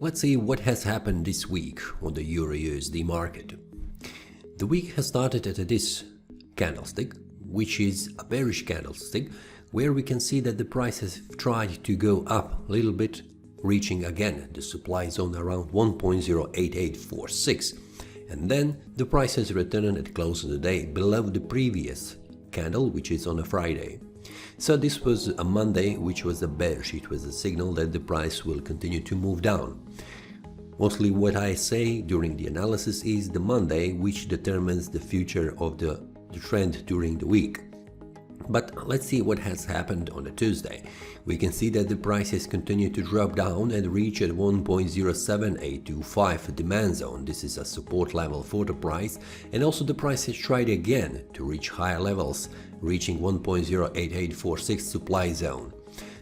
Let's see what has happened this week on the EURUSD market. The week has started at this candlestick, which is a bearish candlestick, where we can see that the price has tried to go up a little bit, reaching again the supply zone around 1.08846, and then the price has returned at close of the day below the previous candle, which is on a Friday. So this was a Monday, which was a bearish. It was a signal that the price will continue to move down. Mostly what I say during the analysis is the Monday, which determines the future of the trend during the week. But let's see what has happened on a Tuesday. We can see that the price has continued to drop down and reach at 1.07825 demand zone. This is a support level for the price, and also the price has tried again to reach higher levels, reaching 1.08846 supply zone.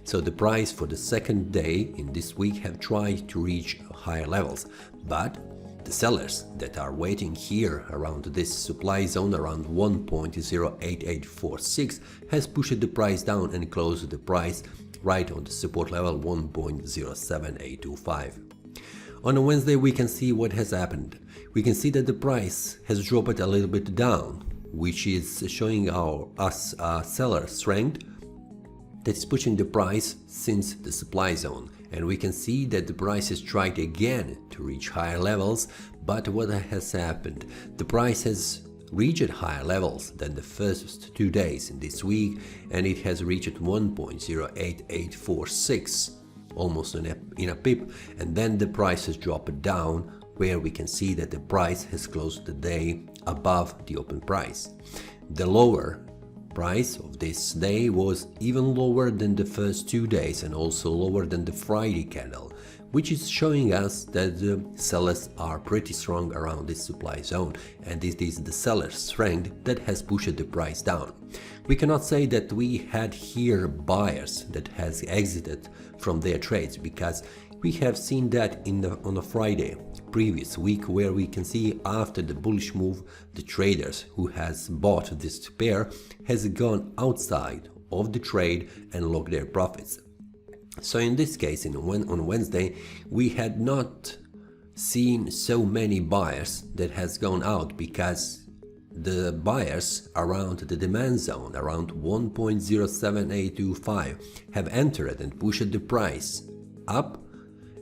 So the price for the second day in this week have tried to reach higher levels, but the sellers that are waiting here around this supply zone around 1.08846 has pushed the price down and closed the price right on the support level 1.07825. On a Wednesday we can see what has happened. We can see that the price has dropped a little bit down, which is showing us seller strength that is pushing the price since the supply zone. And we can see that the price has tried again to reach higher levels, but what has happened? The price has reached higher levels than the first 2 days in this week, and it has reached 1.08846, almost in a pip, and then the price has dropped down, where we can see that the price has closed the day above the open price. The lower price of this day was even lower than the first 2 days and also lower than the Friday candle, which is showing us that the sellers are pretty strong around this supply zone, and it is the seller's strength that has pushed the price down. We cannot say that we had here buyers that has exited from their trades, because we have seen that on a Friday previous week, where we can see after the bullish move, the traders who has bought this pair has gone outside of the trade and locked their profits. So in this case, on Wednesday, we had not seen so many buyers that has gone out, because the buyers around the demand zone, around 1.07825, have entered and pushed the price up,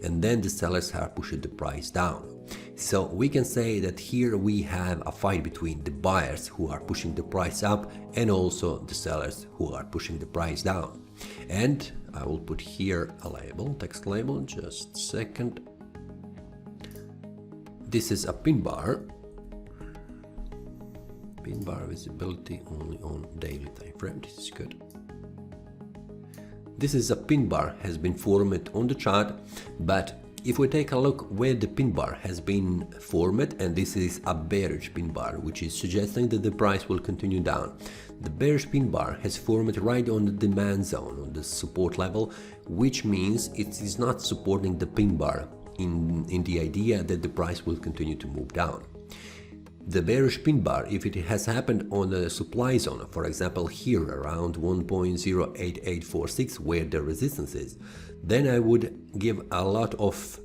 and then the sellers have pushed the price down. So we can say that here we have a fight between the buyers who are pushing the price up and also the sellers who are pushing the price down. And I will put here a label, text label, just a second. This is a pin bar. Pin bar visibility only on daily time frame. This is good. This is a pin bar has been formed on the chart, but if we take a look where the pin bar has been formed, and this is a bearish pin bar, which is suggesting that the price will continue down. The bearish pin bar has formed right on the demand zone, on the support level, which means it is not supporting the pin bar in the idea that the price will continue to move down. The bearish pin bar, if it has happened on the supply zone, for example here around 1.08846 where the resistance is, then I would give a lot of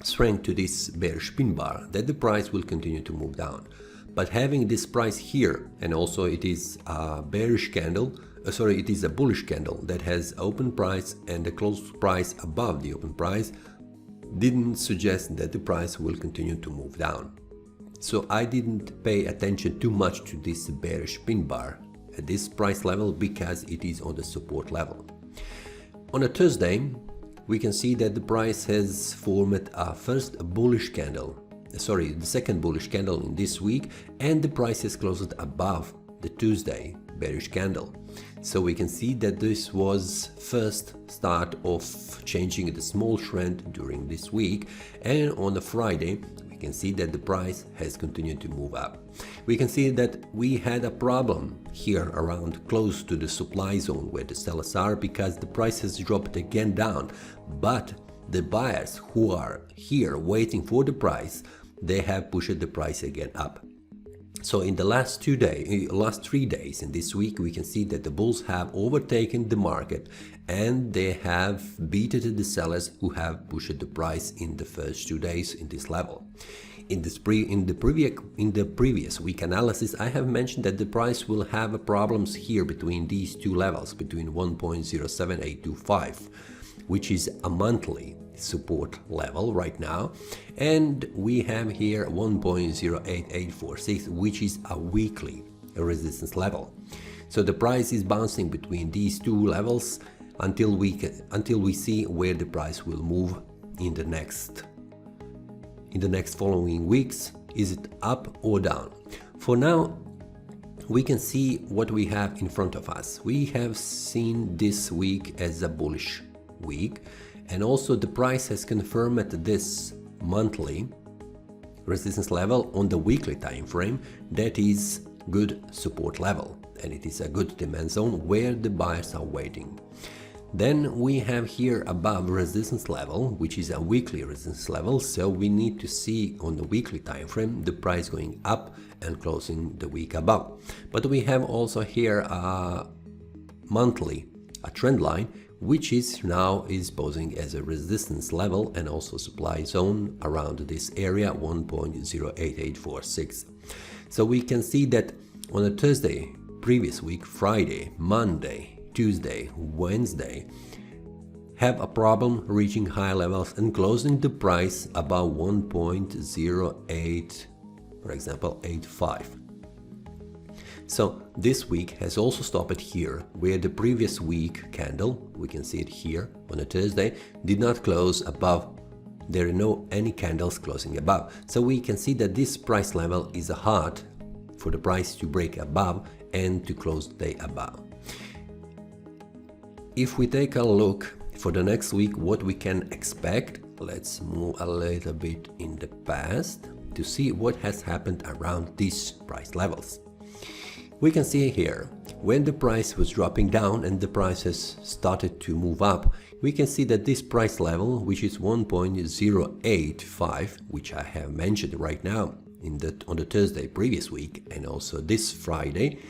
strength to this bearish pin bar that the price will continue to move down. But having this price here, and also it is a bearish candle, it is a bullish candle that has open price and a closed price above the open price, didn't suggest that the price will continue to move down. So I didn't pay attention too much to this bearish pin bar at this price level, because it is on the support level. On a Thursday, we can see that the price has formed a the second bullish candle in this week, and the price has closed above the Tuesday bearish candle. So we can see that this was first start of changing the small trend during this week, and on a Friday we can see that the price has continued to move up. We can see that we had a problem here around close to the supply zone where the sellers are, because the price has dropped again down, but the buyers who are here waiting for the price, they have pushed the price again up. So in the last 3 days in this week, we can see that the bulls have overtaken the market and they have beaten the sellers who have pushed the price in the first 2 days in this level. In the previous week analysis, I have mentioned that the price will have problems here between these two levels, between 1.07825, which is a monthly support level right now, and we have here 1.08846, which is a weekly resistance level. So the price is bouncing between these two levels until we see where the price will move in the next following weeks. Is it up or down? For now, we can see what we have in front of us. We have seen this week as a bullish week, and also the price has confirmed this monthly resistance level on the weekly time frame. That is good support level, and it is a good demand zone where the buyers are waiting. Then we have here above resistance level, which is a weekly resistance level, so we need to see on the weekly time frame the price going up and closing the week above. But we have also here a trend line, which is posing as a resistance level and also supply zone around this area 1.08846. So we can see that on a Thursday previous week, Friday, Monday, Tuesday, Wednesday have a problem reaching high levels and closing the price above 1.08, for example 85. So this week has also stopped here, where the previous week candle, we can see it here on a Thursday, did not close above. There are no any candles closing above. So we can see that this price level is hard for the price to break above and to close the day above. If we take a look for the next week, what we can expect, let's move a little bit in the past to see what has happened around these price levels. We can see here, when the price was dropping down and the prices started to move up, we can see that this price level, which is 1.085, which I have mentioned right now on the Thursday previous week and also this Friday,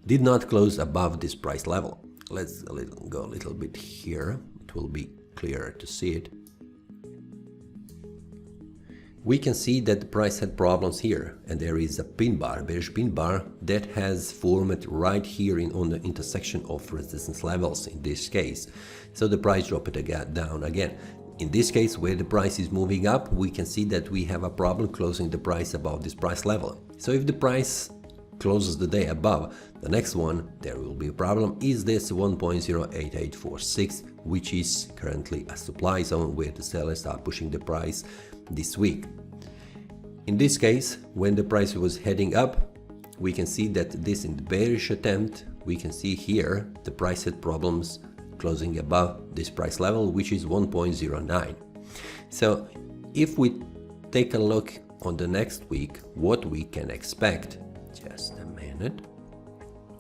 did not close above this price level. Let's go a little bit here, it will be clearer to see it. We can see that the price had problems here, and there is a pin bar, bearish pin bar, that has formed right here on the intersection of resistance levels in this case. So the price dropped down again. In this case, where the price is moving up, we can see that we have a problem closing the price above this price level. So if the price closes the day above the next one, there will be a problem, is this 1.08846, which is currently a supply zone where the sellers are pushing the price this week. In this case, when the price was heading up, we can see that this in the bearish attempt, we can see here the price had problems closing above this price level, which is 1.09. So if we take a look on the next week, what we can expect, just a minute,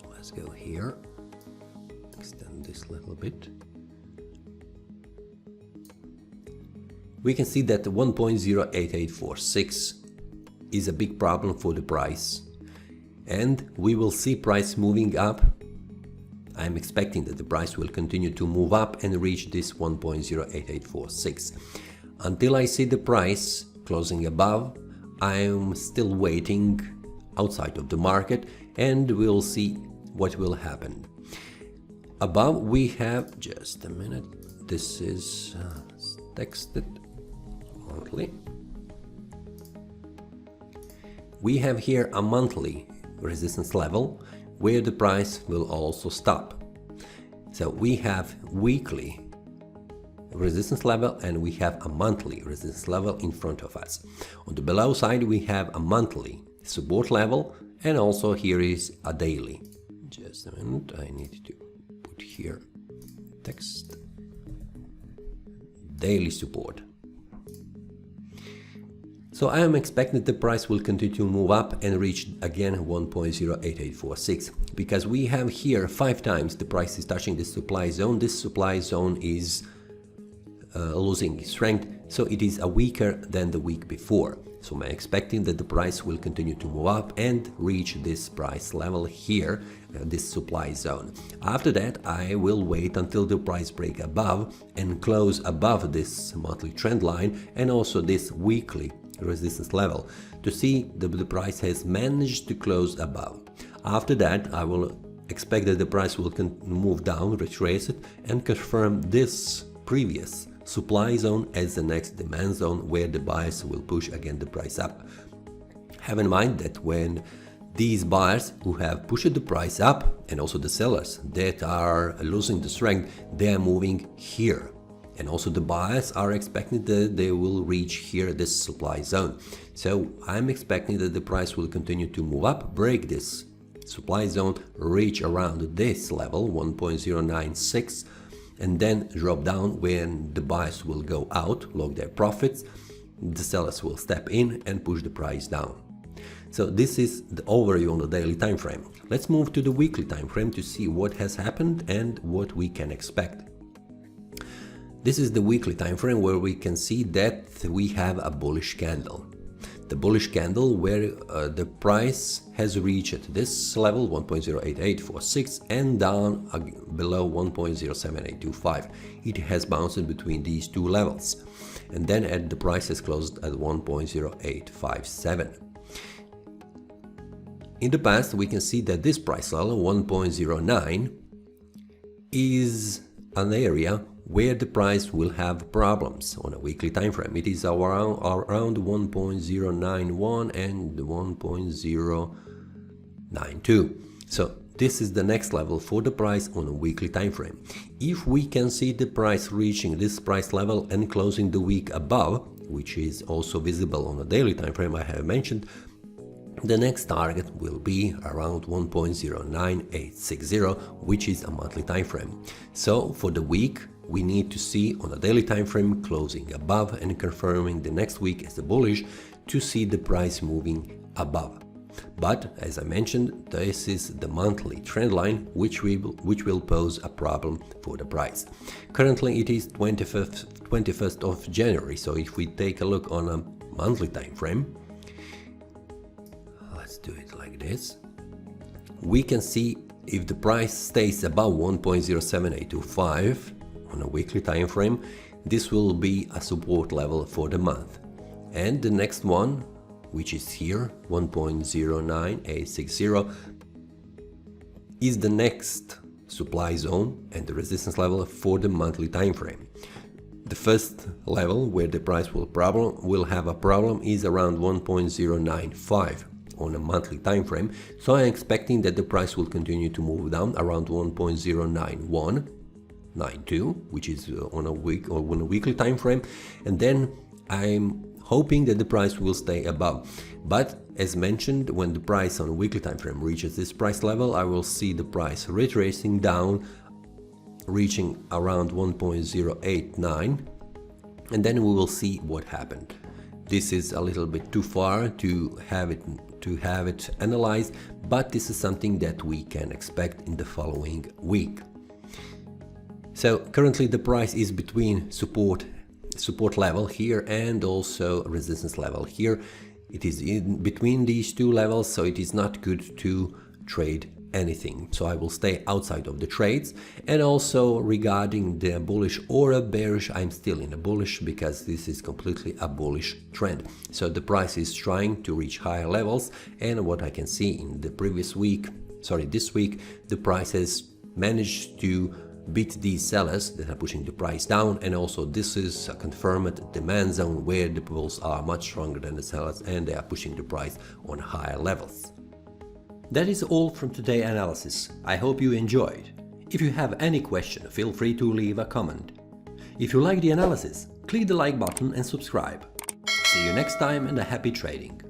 let's go here, extend this a little bit. We can see that 1.08846 is a big problem for the price, and we will see price moving up. I'm expecting that the price will continue to move up and reach this 1.08846. Until I see the price closing above, I'm still waiting outside of the market, and we'll see what will happen. Above we have, just a minute, this is texted monthly. We have here a monthly resistance level where the price will also stop. So we have weekly resistance level and we have a monthly resistance level in front of us. On the below side we have a monthly support level, and also here is a daily. Just a minute, I need to put here text. Daily support. So I am expecting the price will continue to move up and reach again 1.08846, because we have here 5 times the price is touching the supply zone. This supply zone is losing strength, so it is weaker than the week before. So I'm expecting that the price will continue to move up and reach this price level here, this supply zone. After that, I will wait until the price break above and close above this monthly trend line and also this weekly resistance level to see that the price has managed to close above. After that, I will expect that the price will move down, retrace it, and confirm this previous supply zone as the next demand zone where the buyers will push again the price up. Have in mind that when these buyers who have pushed the price up and also the sellers that are losing the strength, they are moving here. And also the buyers are expecting that they will reach here this supply zone. So I'm expecting that the price will continue to move up, break this supply zone, reach around this level 1.096, and then drop down when the buyers will go out, log their profits, the sellers will step in and push the price down. So this is the overview on the daily time frame. Let's move to the weekly time frame to see what has happened and what we can expect. This is the weekly time frame where we can see that we have a bullish candle. The bullish candle where the price has reached this level 1.08846 and down below 1.07825. It has bounced between these two levels, and then the price has closed at 1.0857. In the past, we can see that this price level 1.09 is an area where the price will have problems on a weekly time frame. It is around 1.091 and 1.092. So this is the next level for the price on a weekly time frame. If we can see the price reaching this price level and closing the week above, which is also visible on a daily time frame I have mentioned, the next target will be around 1.09860, which is a monthly time frame. So for the week, we need to see on a daily time frame closing above and confirming the next week as a bullish to see the price moving above. But as I mentioned, this is the monthly trend line which will pose a problem for the price. Currently it is 21st of January, so if we take a look on a monthly time frame, let's do it like this, we can see if the price stays above 1.07825 on a weekly time frame, this will be a support level for the month. And the next one, which is here 1.09860, is the next supply zone and the resistance level for the monthly time frame. The first level where the price will have a problem is around 1.095 on a monthly time frame, so I'm expecting that the price will continue to move down around 1.09192, which is on a weekly time frame, and then I'm hoping that the price will stay above. But as mentioned, when the price on a weekly time frame reaches this price level, I will see the price retracing down, reaching around 1.089, and then we will see what happened. This is a little bit too far to have it analyzed, but this is something that we can expect in the following week. So currently the price is between support level here and also resistance level here. It is in between these two levels, so it is not good to trade anything. So I will stay outside of the trades. And also regarding the bullish or a bearish, I'm still in a bullish because this is completely a bullish trend. So the price is trying to reach higher levels, and what I can see in the this week, the price has managed to beat these sellers that are pushing the price down, and also this is a confirmed demand zone where the bulls are much stronger than the sellers and they are pushing the price on higher levels. That is all from today's analysis. I hope you enjoyed. If you have any question, feel free to leave a comment. If you like the analysis, click the like button and subscribe. See you next time and a happy trading.